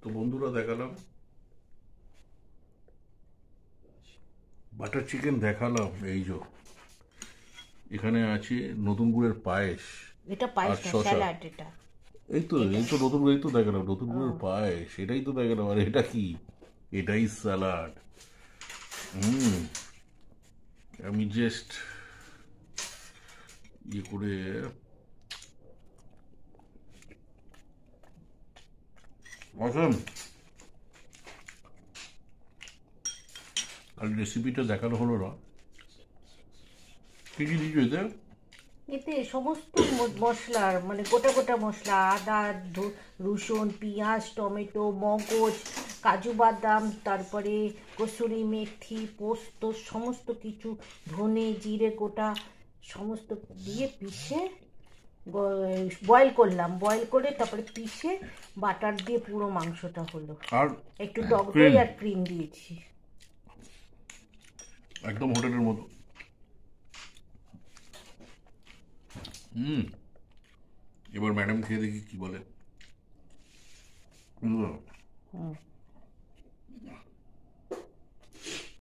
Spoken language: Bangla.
তো বন্ধুরা দেখালাম বাটার চিকেন, দেখালাম এই যে এখানে আছে নতুন গুড়ের পায়েস এটা আর পায়েস না, শশা। স্যালাড এটা। এই তো নতুন, এই তো দেখালাম নতুন ও, গুড়ের পায়েস, এটাই তো দেখালাম। আর এটা কি? এটাই স্যালাড। হুম। আমি জাস্ট ইয়ে করে অসম। খালি রেসিপিটা দেখানো হলো না, কি কি দিচ্ছ এতে? এতে সমস্ত মশলার মানে গোটা গোটা মশলা, আদা, রসুন, পেঁয়াজ, টমেটো, মগজ, কাজু বাদাম, তারপরে কসুরি মেথি, পোস্ত, সমস্ত কিছু, ধনে জিরে গোটা সমস্ত দিয়ে পিষে বয়েল করলাম, বয়েল করে তারপরে পিষে বাটার দিয়ে পুরো মাংসটা হলো। আর একটু টক দই ক্রিম, আর ক্রিম দিয়েছি। একদম হোটেলের মতো। হুম। এবার ম্যাডাম খেয়ে দেখি কি বলে। হুম।